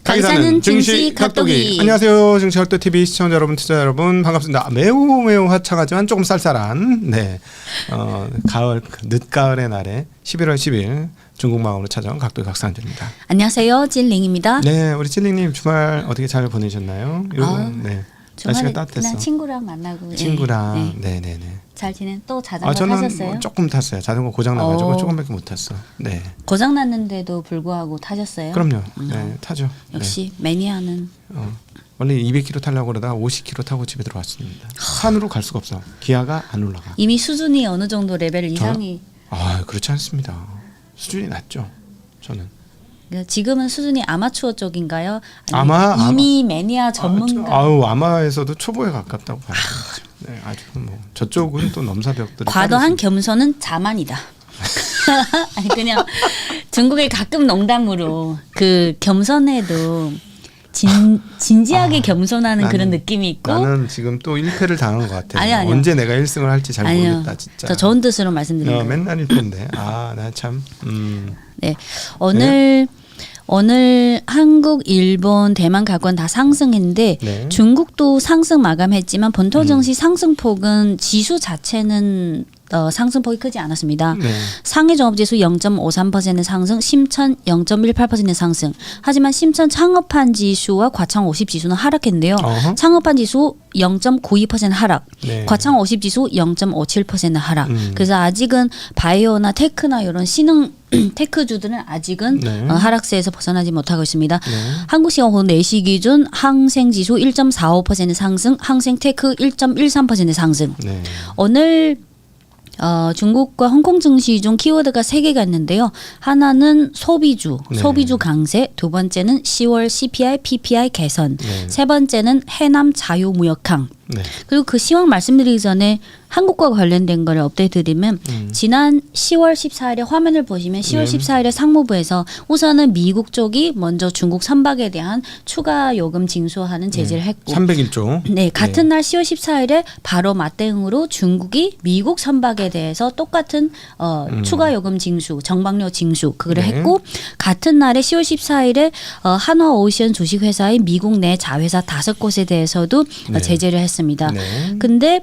가기 사는 증시 각도기. 안녕하세요, 증시 각도 TV 시청자 여러분, 투자 여러분 반갑습니다. 매우 화창하지만 조금 쌀쌀한 가을 늦가을의 날에 11월 10일 중국마을로 찾아온 각도기 각산주입니다. 안녕하세요, 찐링입니다. 네, 우리 찐링님 주말 어떻게 잘 보내셨나요? 날씨가 따뜻했어. 그냥 친구랑 만나고. 친구랑 네네네. 잘 지낸 또 자전거 저는 타셨어요? 뭐 조금 탔어요. 자전거 고장 나가지고 조금밖에 못 탔어. 네. 고장 났는데도 불구하고 타셨어요? 그럼요. 네, 타죠. 역시 매니아는. 원래 200km 타려고 그러다가 50km 타고 집에 들어왔습니다. 산으로 갈 수가 없어. 기아가 안 올라가. 이미 수준이 어느 정도 레벨 이상이. 그렇지 않습니다. 수준이 낮죠. 저는. 지금은 수준이 아마추어 쪽인가요? 이미 매니아 전문가. 아마에서도 초보에 가깝다고 봐요. 네, 아주 뭐 저쪽은 또 넘사벽들이 과도한 겸손은 자만이다. 아니 그냥 중국에 가끔 농담으로 그 겸손해도 진지하게 겸손하는 그런 느낌이 있고. 나는 지금 또 1패를 당한 것 같아요. 아니요. 언제 내가 1승을 할지 잘 모르겠다 진짜. 저 좋은 뜻으로 말씀드립니다. 맨날 1패인데 나 참. 네, 오늘 한국, 일본, 대만 가건 다 상승했는데 중국도 상승 마감했지만 본토 증시 상승폭은 지수 자체는 상승폭이 크지 않았습니다. 상해 종합지수 0.53% 상승, 심천 0.18% 상승. 하지만 심천 창업한 지수와 과창 50 지수는 하락했는데요. 창업한 지수 0.92% 하락, 과창 50 지수 0.57% 하락. 그래서 아직은 바이오나 테크나 이런 신흥 테크주들은 아직은 하락세에서 벗어나지 못하고 있습니다. 한국 시간 오후 4시 기준 항생지수 1.45% 상승, 항생테크 1.13% 상승. 오늘 중국과 홍콩 증시 중 키워드가 3개가 있는데요. 하나는 소비주 강세, 두 번째는 10월 CPI, PPI 개선, 세 번째는 해남 자유무역항. 그리고 그 시황 말씀드리기 전에 한국과 관련된 거를 업데이트 드리면 지난 10월 14일에 화면을 보시면 10월 14일에 상무부에서 우선은 미국 쪽이 먼저 중국 선박에 대한 추가 요금 징수하는 제재를 했고 301조. 같은 날 10월 14일에 바로 맞대응으로 중국이 미국 선박에 대해서 똑같은 추가 요금 징수, 정방료 징수 그거를 했고 같은 날에 10월 14일에 한화오션 주식회사인 미국 내 자회사 5곳에 대해서도 제재를 했습니다. 근데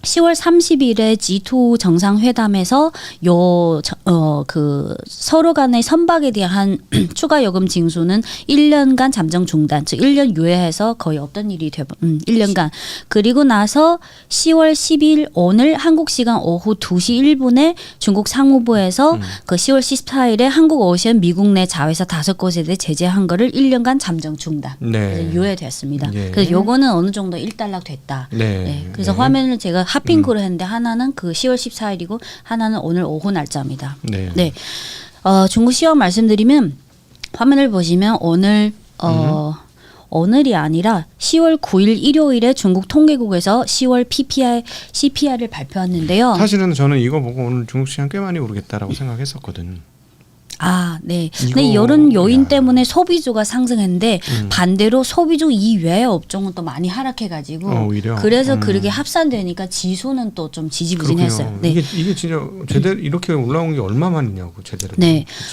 10월 30일에 G2 정상회담에서 서로 간의 선박에 대한 추가 요금 징수는 1년간 잠정 중단, 즉 1년 유예해서 거의 없던 일이 1년간. 그리고 나서 10월 10일 오늘 한국 시간 오후 2시 1분에 중국 상무부에서 그 10월 14일에 한국오션 미국 내 자회사 5곳에 대해 제재한 거를 1년간 잠정 중단. 유예됐습니다. 그래서 요거는 어느 정도 일단락 됐다. 그래서 화면을 제가 핫핑크로 했는데 하나는 그 10월 14일이고 하나는 오늘 오후 날짜입니다. 중국 시황 말씀드리면 화면을 보시면 오늘 오늘이 아니라 10월 9일 일요일에 중국 통계국에서 10월 PPI, CPI를 발표했는데요. 사실은 저는 이거 보고 오늘 중국 시장 꽤 많이 오르겠다라고 생각했었거든. 근데 이런 요인 때문에 소비주가 상승했는데 반대로 소비주 이외의 업종은 또 많이 하락해가지고 오히려? 그래서 그렇게 합산되니까 지수는 또 좀 지지부진했어요. 이게 진짜 제대로 이렇게 올라온 게 얼마만이냐고 제대로.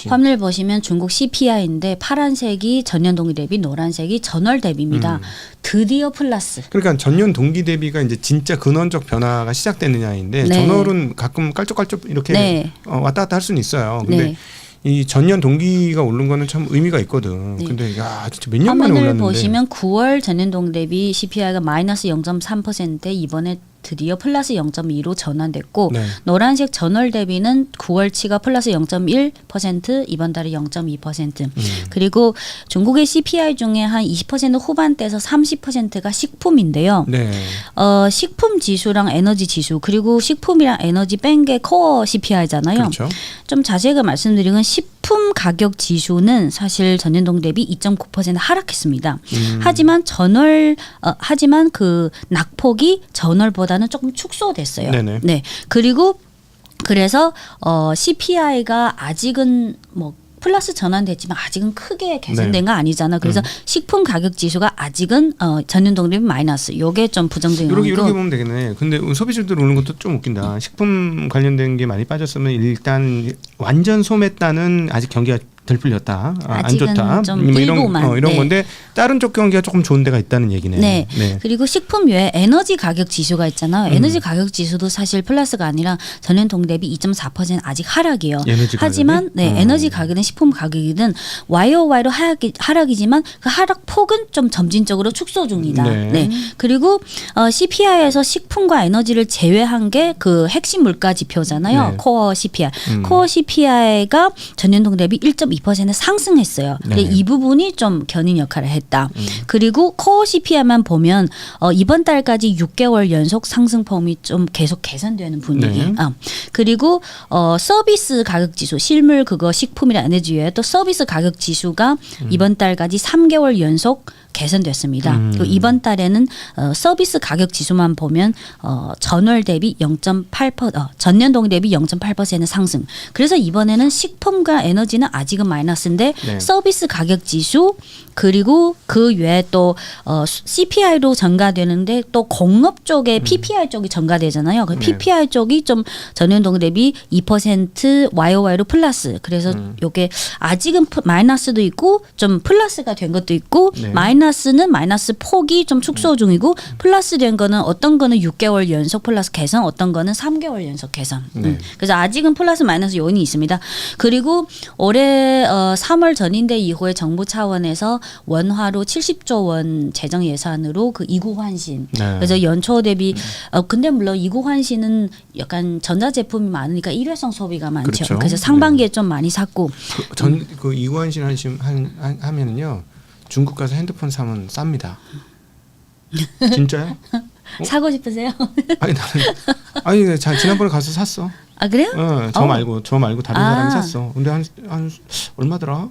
화면을 보시면 중국 CPI인데 파란색이 전년 동기 대비, 노란색이 전월 대비입니다. 드디어 플러스. 그러니까 전년 동기 대비가 이제 진짜 근원적 변화가 시작되느냐인데 전월은 가끔 깔쪽깔쪽 이렇게 왔다 갔다 할 수는 있어요. 근데 이 전년 동기가 오른 거는 참 의미가 있거든. 근데 진짜 몇 년 만에 올랐는데. 화면을 보시면 9월 전년 동기 대비 CPI가 마이너스 0.3%인데 이번에 드디어 플러스 0.2로 전환됐고 노란색 전월 대비는 9월치가 플러스 0.1%, 이번 달에 0.2%. 그리고 중국의 CPI 중에 한 20% 후반대에서 30%가 식품인데요. 식품 지수랑 에너지 지수 그리고 식품이랑 에너지 뺀 게 코어 CPI잖아요. 좀 자세하게 말씀드리면 식품 가격 지수는 사실 전년 동기 대비 2.9% 하락했습니다. 하지만 하지만 그 낙폭이 전월보다는 조금 축소됐어요. 그리고 그래서 CPI가 아직은 뭐 플러스 전환됐지만 아직은 크게 개선된 거 아니잖아. 그래서 식품 가격 지수가 아직은 전년 동기 대비 마이너스. 요게 좀 부정적인 거고. 이렇게 보면 되겠네. 근데 소비주들 오는 것도 좀 웃긴다. 식품 관련된 게 많이 빠졌으면 일단 완전 소매단은 아직 경기가 덜 풀렸다, 안 아직은 좋다, 좀 뭐 일부만. 이런 네. 건데 다른 쪽 경기가 조금 좋은 데가 있다는 얘기네요. 네. 그리고 식품 외에 에너지 가격 지수가 있잖아요. 에너지 가격 지수도 사실 플러스가 아니라 전년 동기 대비 2.4% 아직 하락이에요. 에너지 하지만 에너지 가격은 식품 가격이든 YOY로 하락이지만 그 하락 폭은 좀 점진적으로 축소 중이다. 네. 그리고 CPI에서 식품과 에너지를 제외한 게 그 핵심 물가 지표잖아요. 네. 코어 CPI. 코어 CPI가 전년 동기 대비 1.2% 상승했어요. 근데 이 부분이 좀 견인 역할을 했다. 그리고 코어 CPI만 보면 이번 달까지 6개월 연속 상승폭이 좀 계속 개선되는 분위기. 네. 그리고 서비스 가격 지수, 실물 그거 식품이나 에너지 외에 또 서비스 가격 지수가 이번 달까지 3개월 연속 개선됐습니다. 그리고 이번 달에는 서비스 가격 지수만 보면 전월 대비 0.8% 전년 동기 대비 0.8% 상승. 그래서 이번에는 식품과 에너지는 아직은 마이너스인데 네. 서비스 가격 지수 그리고 그 외에 또 CPI로 전가되는데 또 공업 쪽에 PPI 쪽이 전가되잖아요. 그 PPI 쪽이 좀 전년 동기 대비 2% YOY로 플러스. 그래서 요게 아직은 마이너스도 있고 좀 플러스가 된 것도 있고 네. 마이너스는 마이너스 폭이 좀 축소 중이고 플러스 된 거는 어떤 거는 6개월 연속 플러스 개선, 어떤 거는 3개월 연속 개선. 네. 그래서 아직은 플러스 마이너스 요인이 있습니다. 그리고 올해 3월 전인대 이후에 정부 차원에서 원화로 70조 원 재정 예산으로 그 이구 환신. 네. 그래서 연초 대비 근데 물론 이구 환신은 약간 전자제품이 많으니까 일회성 소비가 많죠. 그렇죠. 그래서 상반기에 좀 많이 샀고 그 이구환신 하면은요 중국 가서 핸드폰 사면 쌉니다. 진짜요? 사고 싶으세요? 아니 지난번에 가서 샀어. 아 그래요? 저 말고 다른 사람이 샀어. 근데 한 얼마더라?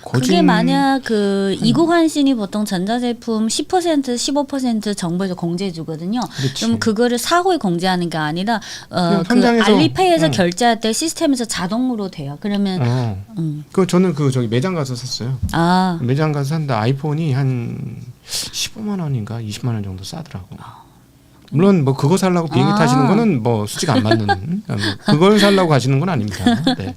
그게 만약 그 이구 환신이 보통 전자제품 10% 15% 정부에서 공제해 주거든요. 그럼 그거를 사후에 공제하는 게 아니라 그 알리페이에서 결제할 때 시스템에서 자동으로 돼요. 그러면 그 저는 그 저기 매장 가서 샀어요. 매장 가서 샀는데 아이폰이 한 15만 원인가 20만 원 정도 싸더라고. 물론 뭐 그거 살라고 비행기 타시는 거는 뭐 수치가 안 맞는 그걸 살라고 가시는 건 아닙니다. 네.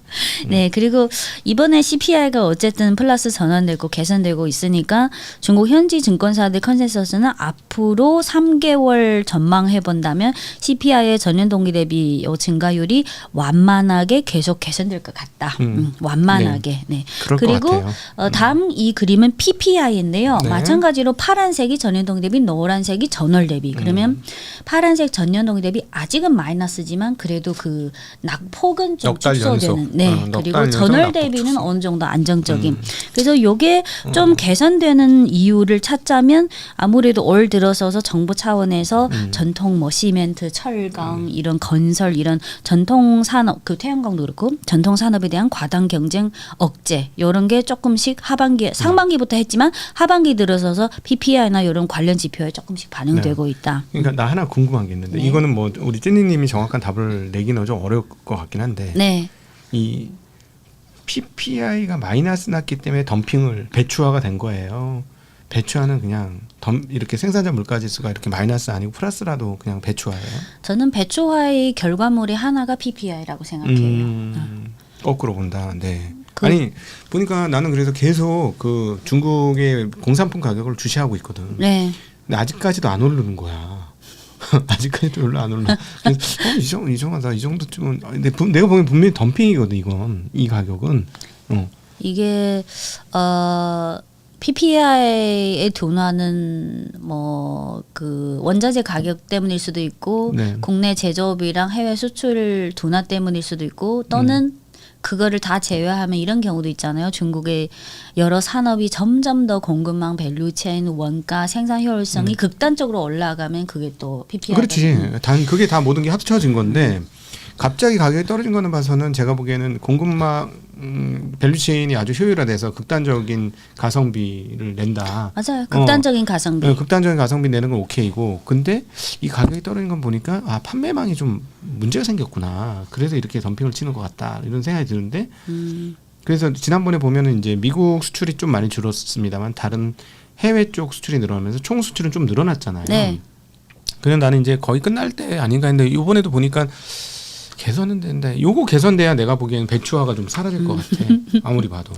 네, 그리고 이번에 CPI가 어쨌든 플러스 전환되고 개선되고 있으니까 중국 현지 증권사들 컨센서스는 앞으로 3개월 전망해 본다면 CPI의 전년 동기 대비 증가율이 완만하게 계속 개선될 것 같다. 완만하게. 네. 그리고 다음 이 그림은 PPI인데요. 네. 마찬가지로 파란색이 전년 동기 대비, 노란색이 전월 대비. 그러면 파란색 전년 동기 대비 아직은 마이너스지만 그래도 그 낙폭은 좀 축소되는. 네. 그리고 전월 대비는 어느 정도 안정적인. 그래서 요게 좀 개선되는 이유를 찾자면 아무래도 올 들어서서 정부 차원에서 전통 뭐 시멘트, 철강 이런 건설 이런 전통 산업 그 태양광도 그렇고 전통 산업에 대한 과당 경쟁 억제 이런 게 조금씩 하반기 상반기부터 했지만 하반기 들어서서 PPI나 이런 관련 지표에 조금씩 반영되고 있다. 그러니까 나 하나 궁금한 게 있는데 이거는 뭐 우리 찐니님이 정확한 답을 내기는 좀 어려울 것 같긴 한데 이 PPI가 마이너스 났기 때문에 덤핑을 배추화가 된 거예요. 배추화는 그냥 이렇게 생산자 물가지수가 이렇게 마이너스 아니고 플러스라도 그냥 배추화예요. 저는 배추화의 결과물의 하나가 PPI라고 생각해요. 거꾸로 본다. 네. 아니 보니까 나는 그래서 계속 그 중국의 공산품 가격을 주시하고 있거든. 네. 근데 아직까지도 안 오르는 거야. 아직까지도 별로 안 올라. 이상하다. 이 정도쯤은. 근데 내가 보기엔 분명히 덤핑이거든. 이 가격은. 이게 PPI의 둔화는 뭐 그 원자재 가격 때문일 수도 있고 국내 제조업이랑 해외 수출 둔화 때문일 수도 있고 또는 그거를 다 제외하면 이런 경우도 있잖아요. 중국의 여러 산업이 점점 더 공급망, 밸류체인, 원가, 생산 효율성이 극단적으로 올라가면 그게 또 PPI. 그렇지. 그게 다 모든 게 합쳐진 건데 갑자기 가격이 떨어진 거는 봐서는 제가 보기에는 공급망 밸류체인이 아주 효율화돼서 극단적인 가성비를 낸다. 맞아요. 극단적인 가성비. 극단적인 가성비 내는 건 오케이고 근데 이 가격이 떨어진 건 보니까 판매망이 좀 문제가 생겼구나. 그래서 이렇게 덤핑을 치는 것 같다. 이런 생각이 드는데 그래서 지난번에 보면은 이제 미국 수출이 좀 많이 줄었습니다만 다른 해외 쪽 수출이 늘어나면서 총 수출은 좀 늘어났잖아요. 네. 그래서 나는 이제 거의 끝날 때 아닌가 했는데 이번에도 보니까 개선은 되는데 요거 개선돼야 내가 보기에는 배추화가 좀 사라질 것 같아. 아무리 봐도.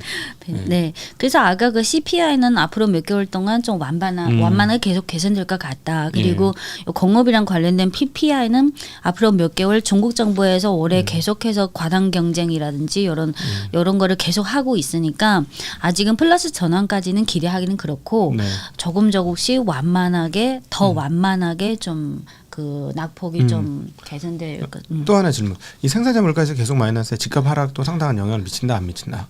네. 그래서 아까 그 CPI는 앞으로 몇 개월 동안 좀 완만하게 계속 개선될 것 같다. 그리고 공업이랑 관련된 PPI는 앞으로 몇 개월 중국 정부에서 올해 계속해서 과당 경쟁이라든지 이런 거를 계속 하고 있으니까 아직은 플러스 전환까지는 기대하기는 그렇고 조금씩 완만하게 더 완만하게 좀 그 낙폭이 좀 개선될 것. 또 하나 질문. 이 생산자 물가에서 계속 마이너스에 집값 하락도 상당한 영향을 미친다 안 미친다?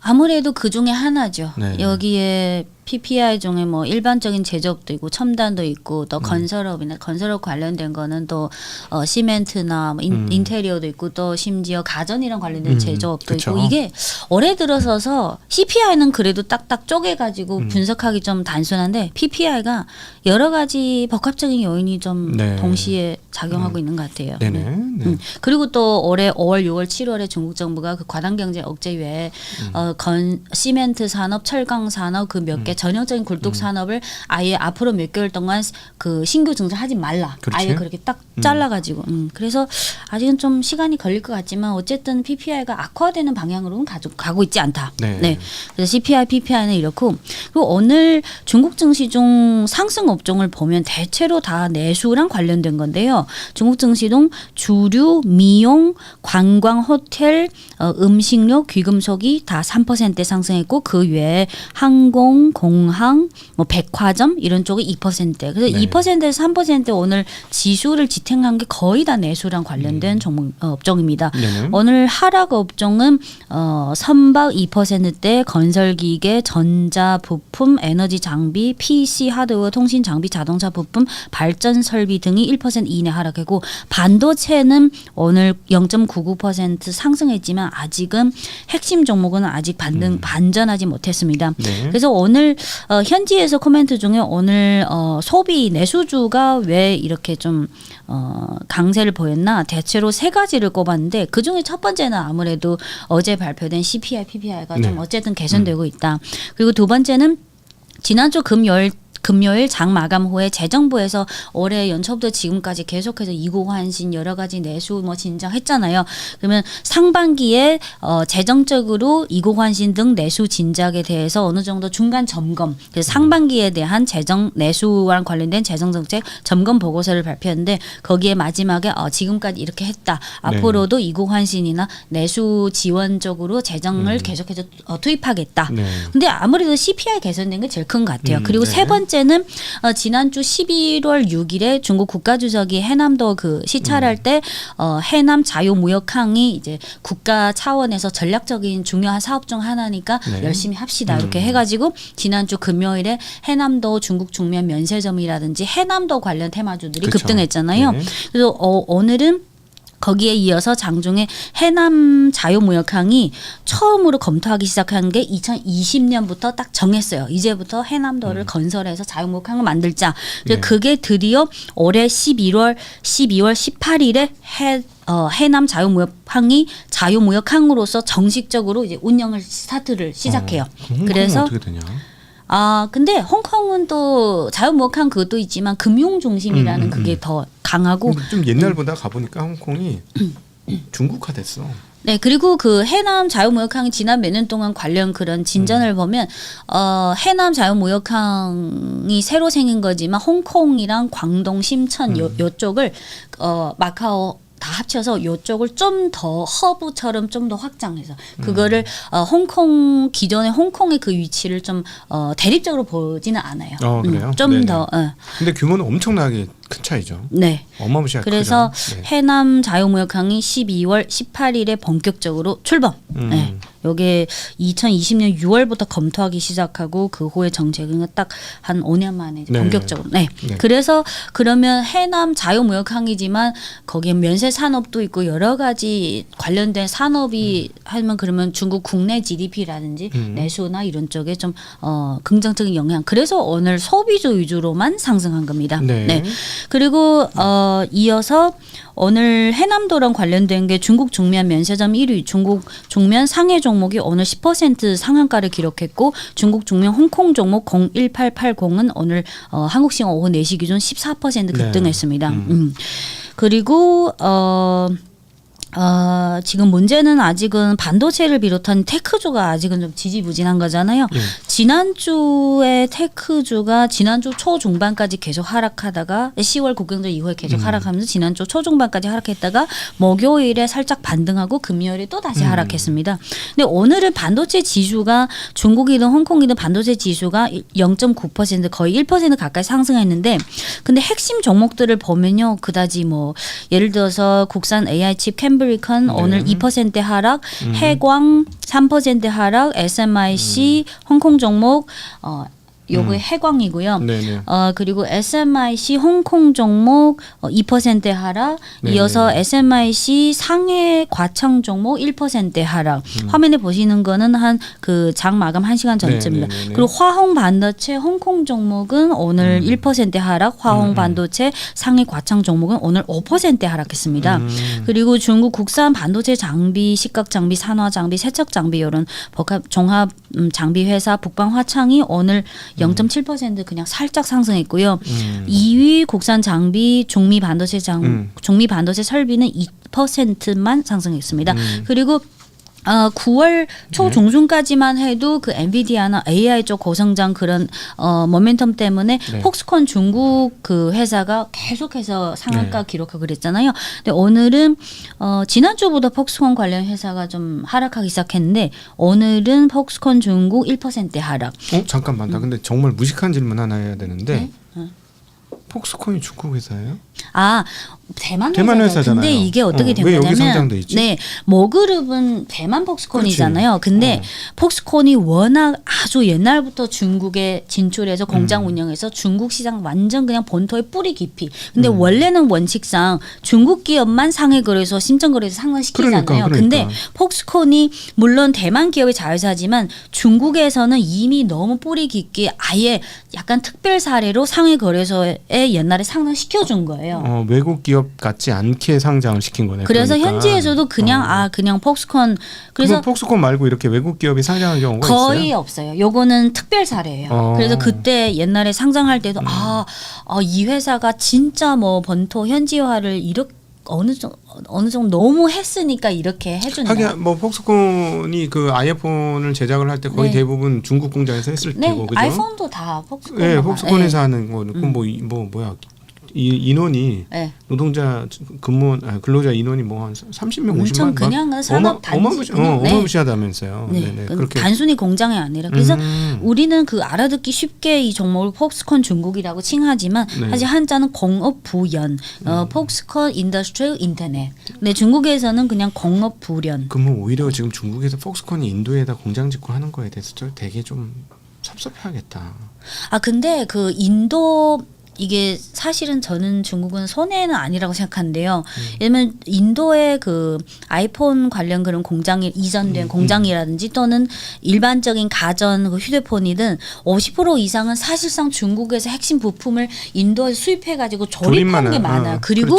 아무래도 그 중에 하나죠. 네. 여기에 PPI 중에 뭐 일반적인 제조업도 있고 첨단도 있고 또 건설업 관련된 거는 또 시멘트나 뭐 인테리어도 있고 또 심지어 가전이랑 관련된 제조업도 그쵸. 있고 이게 올해 들어서서 CPI는 그래도 딱딱 쪼개가지고 분석하기 좀 단순한데 PPI가 여러 가지 복합적인 요인이 좀 동시에 작용하고 있는 것 같아요. 그리고 또 올해 5월, 6월, 7월에 중국 정부가 그 과당 경제 억제 외에 시멘트 산업, 철강 산업 그 몇 개 전형적인 굴뚝 산업을 아예 앞으로 몇 개월 동안 그 신규 증설하지 말라. 그렇지? 아예 그렇게 딱 잘라가지고. 그래서 아직은 좀 시간이 걸릴 것 같지만 어쨌든 PPI가 악화되는 방향으로는 가고 있지 않다. 그래서 CPI, PPI는 이렇고 그리고 오늘 중국 증시 중 상승 업종을 보면 대체로 다 내수랑 관련된 건데요. 중국 증시 중 주류, 미용, 관광, 호텔, 음식료, 귀금속이 다 3% 상승했고 그 외에 항공, 공항, 뭐 백화점 이런 쪽이 2%. 그래서 2%에서 3% 오늘 지수를 지탱한 게 거의 다 내수랑 관련된 종목 업종입니다. 오늘 하락 업종은 선박 2%대, 건설기계, 전자부품, 에너지 장비, PC 하드웨어, 통신 장비, 자동차 부품, 발전 설비 등이 1% 이내 하락했고 반도체는 오늘 0.99% 상승했지만 아직은 핵심 종목은 아직 반전하지 못했습니다. 그래서 오늘 현지에서 코멘트 중에 오늘 소비 내수주가 왜 이렇게 좀 강세를 보였나 대체로 세 가지를 꼽았는데 그중에 첫 번째는 아무래도 어제 발표된 CPI, PPI가 좀 어쨌든 개선되고 있다. 그리고 두 번째는 지난주 금요일 장 마감 후에 재정부에서 올해 연초부터 지금까지 계속해서 이고환신 여러 가지 내수 뭐 진작했잖아요. 그러면 상반기에 재정적으로 이고환신 등 내수 진작에 대해서 어느 정도 중간 점검, 그래서 상반기에 대한 재정 내수와 관련된 재정 정책 점검 보고서를 발표했는데 거기에 마지막에 지금까지 이렇게 했다. 앞으로도 이고환신이나 내수 지원적으로 재정을 계속해서 투입하겠다. 근데 아무래도 CPI 개선된 게 제일 큰 것 같아요. 그리고 세 번째는 지난주 11월 6일에 중국 국가주석이 해남도 그 시찰할 때 해남 자유무역항이 이제 국가 차원에서 전략적인 중요한 사업 중 하나니까 열심히 합시다 이렇게 해가지고 지난주 금요일에 해남도 중국 중면 면세점이라든지 해남도 관련 테마주들이 급등했잖아요. 그래서 오늘은 거기에 이어서 장중에 해남 자유무역항이 처음으로 검토하기 시작한 게 2020년부터 딱 정했어요. 이제부터 해남도를 건설해서 자유무역항을 만들자. 그게 드디어 올해 12월 18일에 해남 자유무역항이 자유무역항으로서 정식적으로 이제 운영을 스타트를 시작해요. 그래서 어떻게 되냐? 근데 홍콩은 또 자유무역항 그것도 있지만 금융 중심이라는 그게 더 강하고 좀 옛날보다 가보니까 홍콩이 중국화 됐어. 네, 그리고 그 해남 자유무역항이 지난 몇 년 동안 관련 그런 진전을 보면 해남 자유무역항이 새로 생긴 거지만 홍콩이랑 광동, 심천 요쪽을 마카오 다 합쳐서 요쪽을 좀 더 허브처럼 좀 더 확장해서 그거를 홍콩 기존의 홍콩의 그 위치를 좀 대립적으로 보지는 않아요. 그래요? 좀 더. 근데 규모는 엄청나게 큰 차이죠. 네. 어마무시하게 그래서 해남 자유무역항이 12월 18일에 본격적으로 출범. 요게 2020년 6월부터 검토하기 시작하고 그 후에 정책은 딱 한 5년 만에 본격적으로. 그래서 그러면 해남 자유무역항이지만 거기에 면세 산업도 있고 여러 가지 관련된 산업이 하면 그러면 중국 국내 GDP라든지 내수나 이런 쪽에 좀 긍정적인 영향. 그래서 오늘 소비주 위주로만 상승한 겁니다. 그리고 이어서 오늘 해남도랑 관련된 게 중국 중면 면세점 1위, 중국 중면 상해 종목이 오늘 10% 상한가를 기록했고 중국 중면 홍콩 종목 01880은 오늘 한국 시간 오후 4시 기준 14% 급등했습니다. 그리고 지금 문제는 아직은 반도체를 비롯한 테크주가 아직은 좀 지지부진한 거잖아요. 지난주에 테크주가 지난주 초중반까지 계속 하락하다가 10월 국경절 이후에 계속 하락하면서 지난주 초중반까지 하락했다가 목요일에 살짝 반등하고 금요일에 또 다시 하락했습니다. 근데 오늘은 반도체 지수가 중국이든 홍콩이든 반도체 지수가 0.9% 거의 1% 가까이 상승했는데 근데 핵심 종목들을 보면요. 그다지 뭐 예를 들어서 국산 AI 칩 캠브리컨 오늘 2% 하락, 해광 3% 하락, SMIC 홍콩 종목 요거의 해광이고요. 그리고 SMIC 홍콩 종목 2% 하락, 이어서 SMIC 상해 과청 종목 1% 하락. 화면에 보시는 거는 한 그 장 마감 1시간 전쯤입니다. 그리고 화홍 반도체 홍콩 종목은 오늘 1% 하락, 화홍 반도체 상해 과청 종목은 오늘 5% 하락했습니다. 그리고 중국 국산 반도체 장비, 식각 장비, 산화 장비, 세척 장비 이런 복합 종합 장비 회사 북방 화창이 오늘 0.7% 그냥 살짝 상승했고요. 2위 국산 장비 중미 반도체 중미 반도체 설비는 2%만 상승했습니다. 그리고 9월 초 중순까지만 해도 그 엔비디아나 AI 쪽 고성장 그런 모멘텀 때문에 폭스콘 중국 그 회사가 계속해서 상한가 기록하고 그랬잖아요. 근데 오늘은 지난주보다 폭스콘 관련 회사가 좀 하락하기 시작했는데 오늘은 폭스콘 중국 1% 하락. 잠깐만. 나 근데 정말 무식한 질문 하나 해야 되는데 폭스콘이 중국 회사예요? 대만 회사잖아요. 근데 이게 어떻게 된 왜 여기 거냐면 상장돼 있지? 모그룹은 대만 폭스콘이잖아요. 근데 폭스콘이 워낙 아주 옛날부터 중국에 진출해서 공장 운영해서 중국 시장 완전 그냥 본토의 뿌리 깊이. 근데 원래는 원칙상 중국 기업만 상해 거래소 신청 거래소 상장시키잖아요. 그러니까. 근데 폭스콘이 물론 대만 기업의 자회사지만 중국에서는 이미 너무 뿌리 깊게 아예 약간 특별 사례로 상해 거래소에 옛날에 상장시켜 준 거예요. 외국 기업 같지 않게 상장을 시킨 거네요. 그래서 그러니까. 현지에서도 그냥 그냥 폭스콘 그래서 폭스콘 말고 이렇게 외국 기업이 상장한 경우가 거의 있어요? 없어요. 요거는 특별 사례예요. 그래서 그때 옛날에 상장할 때도 이 회사가 진짜 뭐 본토 현지화를 이렇게 어느 정도 너무 했으니까 이렇게 해준다. 하긴 뭐 폭스콘이 그 아이폰을 제작을 할 때 거의 대부분 중국 공장에서 했을 테고, 그죠? 아이폰도 다 폭스콘. 네, 폭스콘에서 하는 거. 뭐야? 이 인원이 노동자 근로자 인원이 뭐 한 30명, 50만 그냥 산업 단지 어마무시하다면서요. 그렇게 단순히 공장이 아니라 그래서 우리는 그 알아듣기 쉽게 이 종목을 폭스콘 중국이라고 칭하지만 사실 한자는 공업부연, 폭스콘 인더스트리얼 인터넷. 근데 중국에서는 그냥 공업부련. 그러면 오히려 지금 중국에서 폭스콘이 인도에다 공장 짓고 하는 거에 대해서 되게 좀 섭섭해하겠다. 근데 그 인도 이게 사실은 저는 중국은 손해는 아니라고 생각하는데요. 왜냐면 인도의 그 아이폰 관련 그런 공장이 이전된 공장이라든지 또는 일반적인 가전 그 휴대폰이든 50% 이상은 사실상 중국에서 핵심 부품을 인도에서 수입해가지고 조립한 게 많아요. 그리고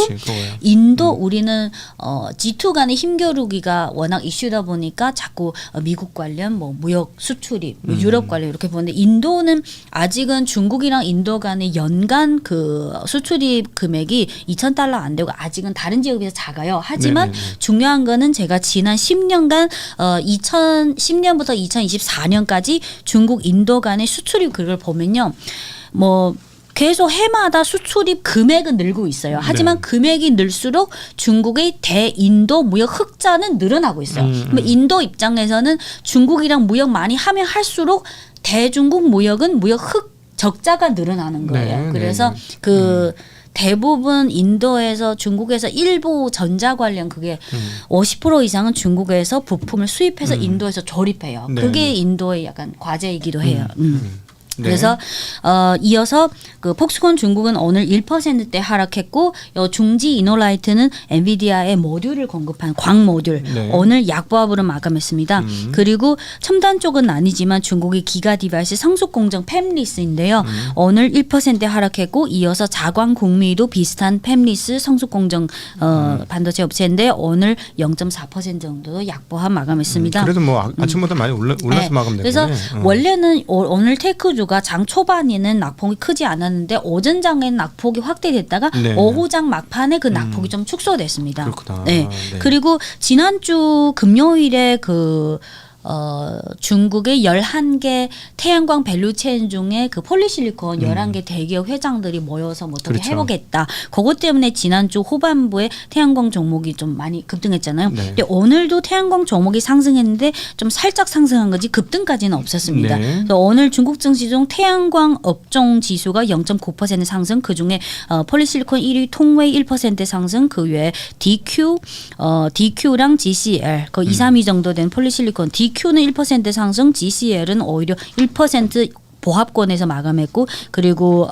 인도 우리는 G2 간의 힘겨루기가 워낙 이슈다 보니까 자꾸 미국 관련 뭐 무역 수출입, 뭐 유럽 관련 이렇게 보는데 인도는 아직은 중국이랑 인도 간의 연간 그 수출입 금액이 $2,000 안 되고 아직은 다른 지역에 비해서 작아요. 하지만 중요한 거는 제가 지난 10년간 2010년부터 2024년까지 중국 인도 간의 수출입 그걸 보면요. 뭐 계속 해마다 수출입 금액은 늘고 있어요. 하지만 금액이 늘수록 중국의 대인도 무역 흑자는 늘어나고 있어요. 인도 입장에서는 중국이랑 무역 많이 하면 할수록 대중국 무역은 무역 적자가 늘어나는 거예요. 그래서 그 대부분 인도에서 중국에서 일부 전자 관련 그게 50% 이상은 중국에서 부품을 수입해서 인도에서 조립해요. 그게 인도의 약간 과제이기도 해요. 그래서 이어서 그 폭스콘 중국은 오늘 1%대 하락했고 중지 이노라이트는 엔비디아의 모듈을 공급한 광 모듈 오늘 약보합으로 마감했습니다. 그리고 첨단 쪽은 아니지만 중국의 기가 디바이스 성숙 공정 팹리스인데요. 오늘 1% 하락했고 이어서 자광 국미도 비슷한 팹리스 성숙 공정 반도체 업체인데 오늘 0.4% 정도 약보합 마감했습니다. 그래도 뭐 아침보다 많이 올라서 마감됐네. 그래서 원래는 오늘 테크주가 지수가 장 초반에는 낙폭이 크지 않았는데 오전장에는 낙폭이 확대됐다가 네. 오후장 막판에 그 낙폭이 좀 축소됐습니다. 그렇구나. 네. 네. 그리고 지난주 금요일에 중국의 11개 태양광 밸류체인 중에 그 폴리실리콘 11개 대기업 회장들이 모여서 뭐 어떻게 그렇죠. 해보겠다. 그것 때문에 지난주 후반부에 태양광 종목이 좀 많이 급등했잖아요. 네. 근데 오늘도 태양광 종목이 상승했는데 좀 살짝 상승한 거지 급등까지는 없었습니다. 네. 그래서 오늘 중국 증시중 태양광 업종 지수가 0.9% 상승, 그중에 폴리실리콘 1위 통웨이 1% 상승, 그 외에 DQ랑 GCL 그 2, 3위 정도 된 폴리실리콘 DQ는 1% 상승, GCL은 오히려 1% 보합권에서 마감했고, 그리고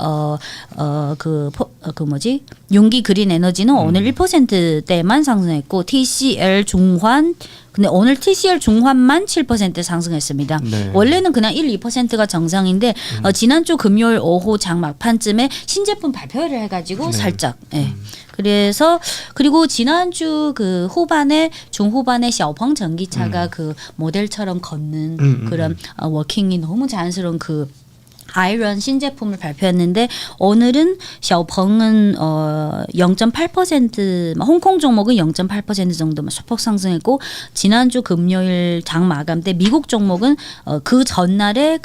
용기 그린 에너지는 오늘 1%대만 상승했고, TCL 중환 근데 오늘 TCL 중환만 7% 상승했습니다. 네. 원래는 그냥 1, 2%가 정상인데 지난주 금요일 오후 장 막판쯤에 신제품 발표를 해가지고 네. 살짝. 예. 그래서 그리고 지난주 그 후반에 중후반에 샤오펑 전기차가 그 모델처럼 걷는 그런 워킹이 너무 자연스러운 그 아이런 신제품을 발표했는데 오늘은 샤오펑은 0.8% 홍콩 종목은 0.8% 정도만 소폭 상승했고, 지난주 금요일 장 마감 때 미국 종목은 그 전날에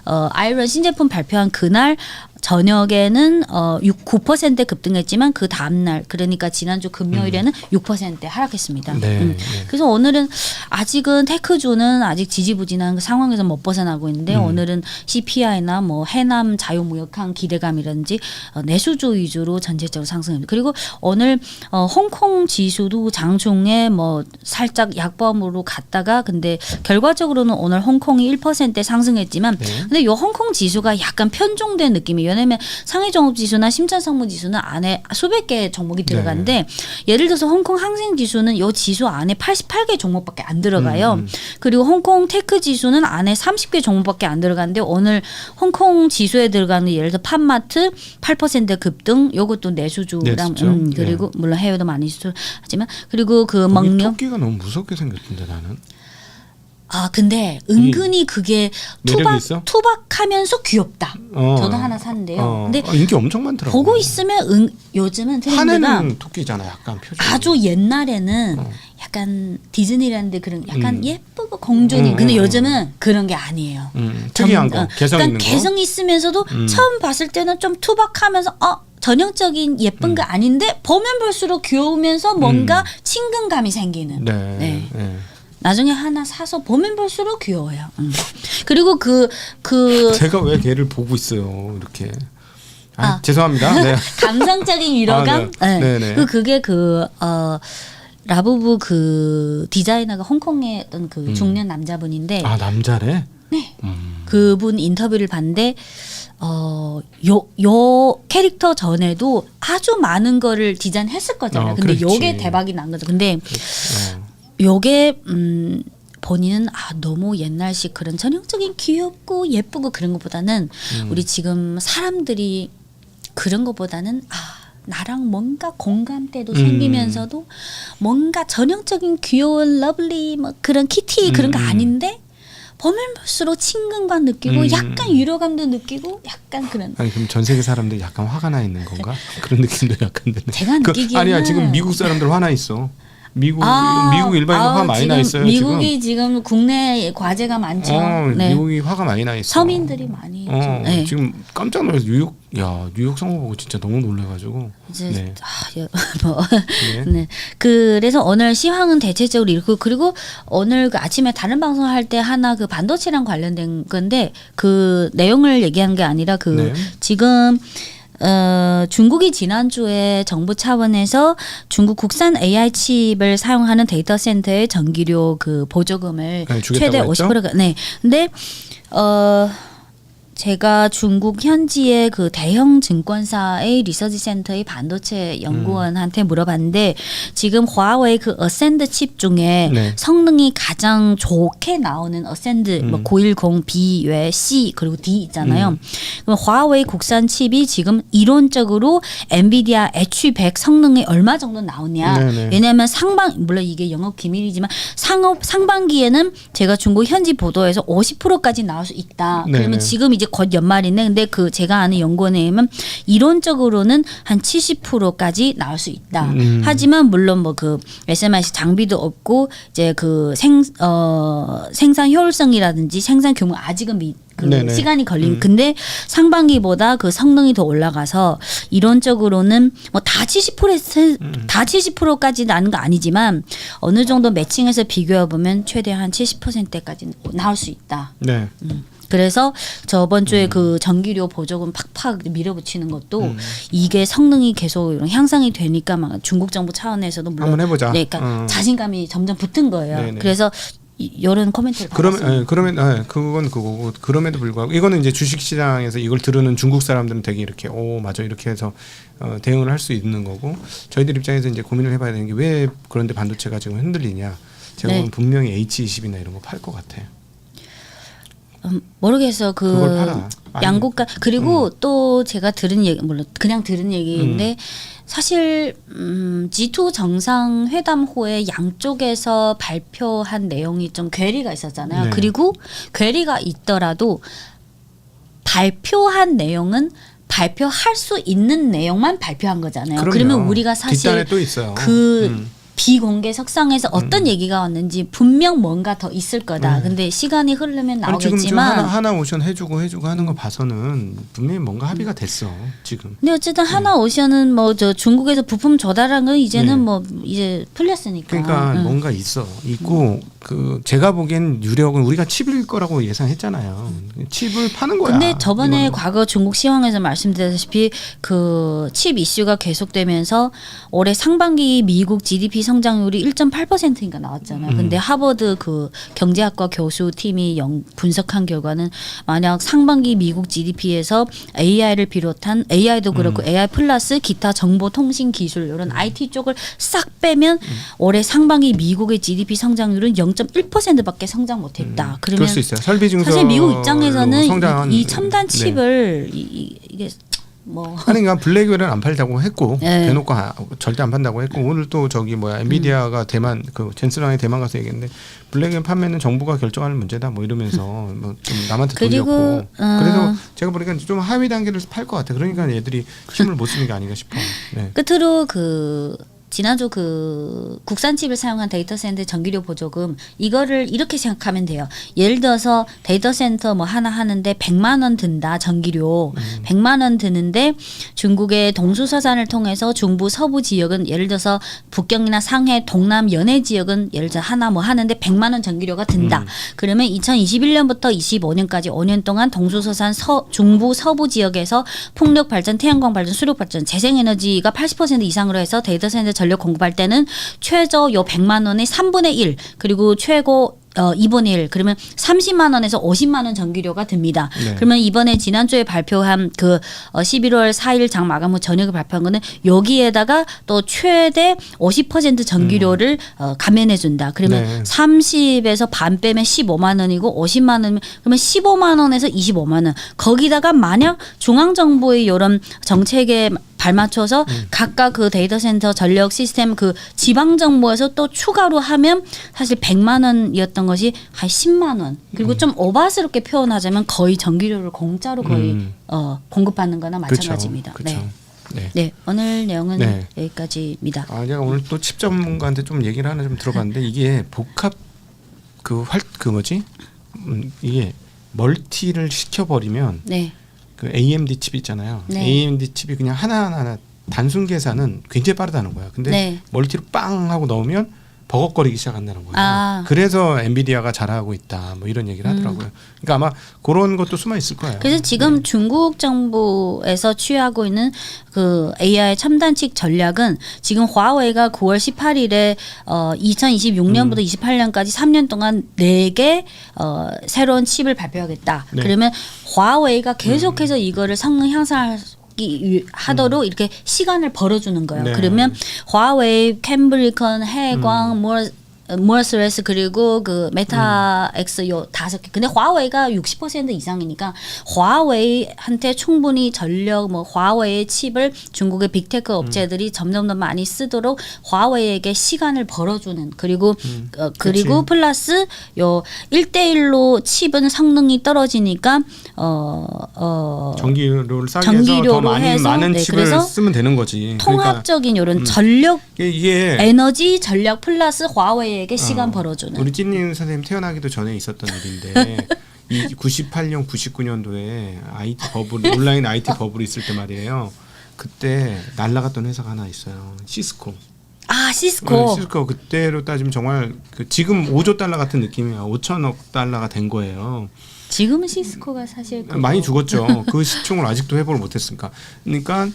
아이런 신제품 발표한 그날 저녁에는 9% 급등했지만 그 다음날 그러니까 지난주 금요일에는 6% 하락했습니다. 네. 그래서 오늘은 아직은 테크주는 아직 지지부진한 그 상황에서 못 벗어나고 있는데 오늘은 CPI나 뭐 해남 자유무역항 기대감이라든지 내수주 위주로 전체적으로 상승합니다. 그리고 오늘 홍콩 지수도 장중에 뭐 살짝 약범으로 갔다가 근데 결과적으로는 오늘 홍콩이 1% 상승했지만 근데 이 홍콩 지수가 약간 편중된 느낌이에요. 왜냐하면 상해종합지수나 심천상무지수는 안에 수백 개 종목이 들어가는데 예를 들어서 홍콩 항생지수는 이 지수 안에 88개 종목밖에 안 들어가요. 그리고 홍콩 테크지수는 안에 30개 종목밖에 안 들어가는데 오늘 홍콩 지수에 들어가는 예를 들어 팜마트 8% 급등, 요것도 내수주랑 그리고 물론 해외도 많이 수출하지만 그리고 그 먹력 토끼가 너무 무섭게 생겼던데 나는. 근데 은근히 그게 투박하면서 귀엽다. 저도 하나 샀는데요. 근데 인기 엄청 많더라고요. 보고 있으면 요즘은 트렌드가 하는 토끼잖아, 약간 표정. 아주 옛날에는 약간 디즈니랜드 그런 약간 예쁘고 공주님. 근데 요즘은 그런 게 아니에요. 특이한 거, 개성 있는 거. 개성 있으면서도 처음 봤을 때는 좀 투박하면서 전형적인 예쁜 거 아닌데 보면 볼수록 귀여우면서 뭔가 친근감이 생기는. 네. 나중에 하나 사서 보면 볼수록 귀여워요. 그리고 제가 왜 걔를 보고 있어요, 이렇게. 죄송합니다. 네. 감성적인 위로감. 네. 그게 라부부 그 디자이너가 홍콩의 어떤 그 중년 남자분인데. 남자래? 네. 그분 인터뷰를 봤는데 요 캐릭터 전에도 아주 많은 거를 디자인했을 거잖아요. 근데 그렇지. 요게 대박이 난 거죠. 근데 요게 본인은 너무 옛날식 그런 전형적인 귀엽고 예쁘고 그런 것보다는 우리 지금 사람들이 그런 것보다는 나랑 뭔가 공감대도 생기면서도 뭔가 전형적인 귀여운 러블리 뭐 그런 키티 그런 거 아닌데 보면 볼수록 친근감 느끼고 약간 위로감도 느끼고 약간 그런. 아니 그럼 전 세계 사람들 약간 화가 나 있는 건가? 그런 느낌도 약간 드네. 제가 느끼기에는 아니야 지금 미국 사람들 화나 있어. 미국 일반인도 화 많이 나 있어요. 미국이 지금 국내 과제가 많죠. 미국이 화가 많이 나 있어. 서민들이 많이. 지금 깜짝 놀라서 뉴욕 선거 보고 진짜 너무 놀래가지고. 이제 그래서 오늘 시황은 대체적으로 이렇고 그리고 오늘 그 아침에 다른 방송을 할 때 하나 그 반도체랑 관련된 건데 그 내용을 얘기한 게 아니라 지금. 중국이 지난주에 정부 차원에서 중국 국산 AI 칩을 사용하는 데이터 센터의 전기료 그 보조금을 최대 50%가 근데 제가 중국 현지의 그 대형 증권사의 리서치 센터의 반도체 연구원한테 물어봤는데 지금 화웨이 그 어센드 칩 중에 성능이 가장 좋게 나오는 어센드 뭐 910B 외 C 그리고 D 있잖아요. 그럼 화웨이 국산 칩이 지금 이론적으로 엔비디아 H100 성능이 얼마 정도 나오냐. 왜냐하면 물론 이게 영업 기밀이지만 상반기에는 제가 중국 현지 보도에서 50%까지 나올 수 있다. 그러면 지금 이제 곧 연말인데 근데 그 제가 아는 연구원에 의하면 이론적으로는 한 70%까지 나올 수 있다. 하지만 물론 뭐 그 SMIC 장비도 없고 이제 그 생산 효율성이라든지 생산 규모 아직은 시간이 걸린. 근데 상반기보다 그 성능이 더 올라가서 이론적으로는 뭐 다 70%까지 나는 거 아니지만 어느 정도 매칭해서 비교해 보면 최대 한 70%까지 나올 수 있다. 네. 그래서 저번 주에 그 전기료 보조금 팍팍 밀어붙이는 것도 이게 성능이 계속 향상이 되니까 막 중국 정부 차원에서도 물론 한번 해보자. 네, 그러니까 자신감이 점점 붙은 거예요. 네네. 그래서 이런 코멘트를 받았습니다. 그러면 그건 그거고 그럼에도 불구하고 이거는 이제 주식시장에서 이걸 들으는 중국 사람들은 되게 이렇게 맞아 이렇게 해서 대응을 할 수 있는 거고 저희들 입장에서 이제 고민을 해봐야 되는 게 왜 그런데 반도체가 지금 흔들리냐. 제가 보면 분명히 H20이나 이런 거 팔 것 같아요. 모르겠어요. 그걸 팔아. 양국가 그리고 또 제가 들은 얘기 물론 그냥 들은 얘기인데 사실 G2 정상회담 후에 양쪽에서 발표한 내용이 좀 괴리가 있었잖아요. 네. 그리고 괴리가 있더라도 발표한 내용은 발표할 수 있는 내용만 발표한 거잖아요. 그럼요. 그러면 우리가 사실 뒷단에 또 있어요. 비공개 석상에서 어떤 얘기가 왔는지 분명 뭔가 더 있을 거다. 근데 시간이 흐르면 나오겠지만 지금 하나 오션 해주고 하는 거 봐서는 분명히 뭔가 합의가 됐어 지금. 근데 어쨌든 하나 오션은 뭐 저 중국에서 부품 조달한 건 이제는 뭐 이제 풀렸으니까. 그러니까 뭔가 있고 그 제가 보기엔 유력은 우리가 칩일 거라고 예상했잖아요. 칩을 파는 거야. 근데 저번에 이거는. 과거 중국 시황에서 말씀드렸다시피 그 칩 이슈가 계속되면서 올해 상반기 미국 GDP 성장률이 1.8%인가 나왔잖아요. 근데 하버드 그 경제학과 교수 팀이 분석한 결과는 만약 상반기 미국 GDP에서 AI를 비롯한 AI도 그렇고 AI 플러스 기타 정보통신 기술 이런 IT 쪽을 싹 빼면 올해 상반기 미국의 GDP 성장률은 0.1%밖에 성장 못했다. 그러면 그럴 수 있어요. 설비 증서 사실 미국 입장에서는 이 첨단 칩을 이게 뭐 아니 그러니까 블랙웰은 안 팔자고 했고 네. 대놓고 절대 안 판다고 했고 오늘 또 저기 엔비디아가 대만 그 젠슨왕이 대만 가서 얘기했는데 블랙웰 판매는 정부가 결정하는 문제다 뭐 이러면서 뭐 좀 남한테 돌렸고 그래서 제가 보니까 좀 하위 단계를 팔 것 같아. 그러니까 얘들이 힘을 못 쓰는 게 아닌가 싶어. 네. 끝으로 그 지난주 그 국산 칩을 사용한 데이터 센터 전기료 보조금 이거를 이렇게 생각하면 돼요. 예를 들어서 데이터 센터 뭐 하나 하는데 100만 원 든다 전기료 100만 원 드는데 중국의 동수서산을 통해서 중부 서부 지역은 예를 들어서 북경이나 상해 동남 연해 지역은 예를 들어 하나 뭐 하는데 100만 원 전기료가 든다. 그러면 2021년부터 25년까지 5년 동안 동수서산 중부 서부 지역에서 풍력 발전, 태양광 발전, 수력 발전, 재생에너지가 80% 이상으로 해서 데이터 센터 전력 공급할 때는 최저 요 100만 원의 3분의 1 그리고 최고 2분의 1 그러면 30만 원에서 50만 원 전기료가 듭니다. 네. 그러면 이번에 지난주에 발표한 그 11월 4일 장 마감 후 전액을 발표한 거는 여기에다가 또 최대 50% 전기료를 감면해 준다. 그러면 네. 30에서 반 빼면 15만 원이고 50만 원이면 그러면 15만 원에서 25만 원. 거기다가 만약 중앙 정부의 이런 정책에 발맞춰서 각각 그 데이터 센터 전력 시스템 그 지방 정부에서 또 추가로 하면 사실 100만 원이었던 것이 한 10만 원. 그리고 좀 오바스럽게 표현하자면 거의 전기료를 공짜로 거의 공급받는 거나 마찬가지입니다. 그렇죠. 네. 네. 네, 오늘 내용은 네. 여기까지입니다. 제가 오늘 또 칩 전문가한테 좀 얘기를 하나 좀 들어봤는데 이게 복합 이게 멀티를 시켜버리면 네. 그 AMD 칩 있잖아요. 네. AMD 칩이 그냥 하나하나 단순 계산은 굉장히 빠르다는 거야. 근데 네. 멀티로 빵 하고 넣으면 버벅거리기 시작한다는 거예요. 그래서 엔비디아가 잘하고 있다. 뭐 이런 얘기를 하더라고요. 그러니까 아마 그런 것도 숨어 있을 거예요. 그래서 지금 중국 정부에서 취하고 있는 그 AI 첨단칩 전략은 지금 화웨이가 9월 18일에 2026년부터 28년까지 3년 동안 4개 새로운 칩을 발표하겠다. 네. 그러면 화웨이가 계속해서 이거를 성능 향상할 하도록 이렇게 시간을 벌어주는 거예요. 네. 그러면 화웨이, 캠브리컨, 해광, 뭐 모어스레스 그리고 그 메타 X 요 5개. 근데 화웨이가 60% 이상이니까 화웨이한테 충분히 전력 뭐 화웨이 칩을 중국의 빅테크 업체들이 점점 더 많이 쓰도록 화웨이에게 시간을 벌어주는 그리고 그리고 플러스 요 1대1로 칩은 성능이 떨어지니까 전기료를 싸게 해서 더 많은 칩을 그래서 쓰면 되는 거지. 통합적인 이런 전력 이게 에너지 전략 플러스 화웨이에게 시간 벌어주는. 우리 찐님 선생님 태어나기도 전에 있었던 일인데 이 98년 99년도에 IT 버블 온라인 IT 버블이 있을 때 말이에요. 그때 날라갔던 회사가 하나 있어요. 시스코. 아 시스코. 시스코 그때로 따지면 정말 그 지금 5조 달러 같은 느낌이야. 5천억 달러가 된 거예요. 지금은 시스코가 사실 많이 죽었죠. 그 시총을 아직도 회복을 못했으니까. 그러니까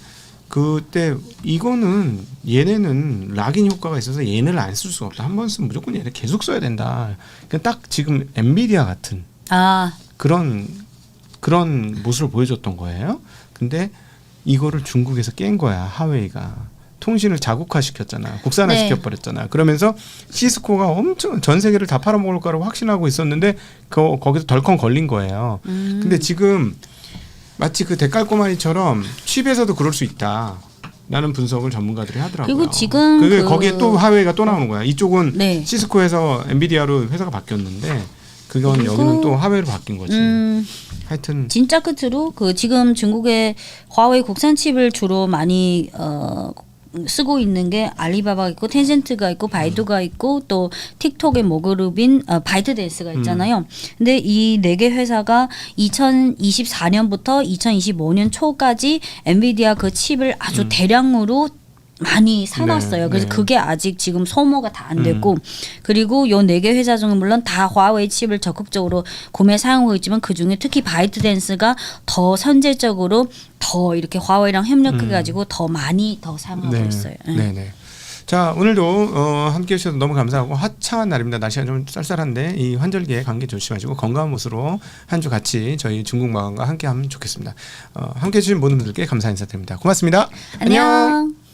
그때 이거는 얘네는 락인 효과가 있어서 얘네를 안 쓸 수가 없다. 한 번 쓰면 무조건 얘네 계속 써야 된다. 그러니까 딱 지금 엔비디아 같은 그런 모습을 보여줬던 거예요. 근데 이거를 중국에서 깬 거야. 하웨이가. 통신을 자국화시켰잖아. 국산화시켜 버렸잖아. 그러면서 시스코가 엄청 전 세계를 다 팔아먹을 거라고 확신하고 있었는데 거기서 덜컹 걸린 거예요. 근데 지금 마치 그 대깔꼬마니처럼 칩에서도 그럴 수 있다. 라는 분석을 전문가들이 하더라고요. 그리고 지금 거기에 또 하웨이가 또 나오는 거야. 이쪽은 시스코에서 엔비디아로 회사가 바뀌었는데 그건 여기는 또 하웨이로 바뀐 거지. 하여튼 진짜 끝으로 그 지금 중국의 화웨이 국산 칩을 주로 많이 쓰고 있는 게 알리바바가 있고 텐센트가 있고 바이두가 있고 또 틱톡의 모그룹인 바이트댄스가 있잖아요. 근데 이 4개 회사가 2024년부터 2025년 초까지 엔비디아 그 칩을 아주 대량으로 많이 사놨어요. 그래서 그게 아직 지금 소모가 다 안 됐고 그리고 요 4개 회사 중에 물론 다 화웨이 칩을 적극적으로 구매 사용하고 있지만 그중에 특히 바이트댄스가 더 선제적으로 더 이렇게 화웨이랑 협력해가지고 더 많이 더 사용하고 있어요. 네네. 자 오늘도 함께해 주셔서 너무 감사하고 화창한 날입니다. 날씨가 좀 쌀쌀한데 이 환절기에 감기 조심하시고 건강한 모습으로 한 주 같이 저희 중국마을과 함께하면 좋겠습니다. 함께해 주신 모든 분들께 감사 인사드립니다. 고맙습니다. 안녕.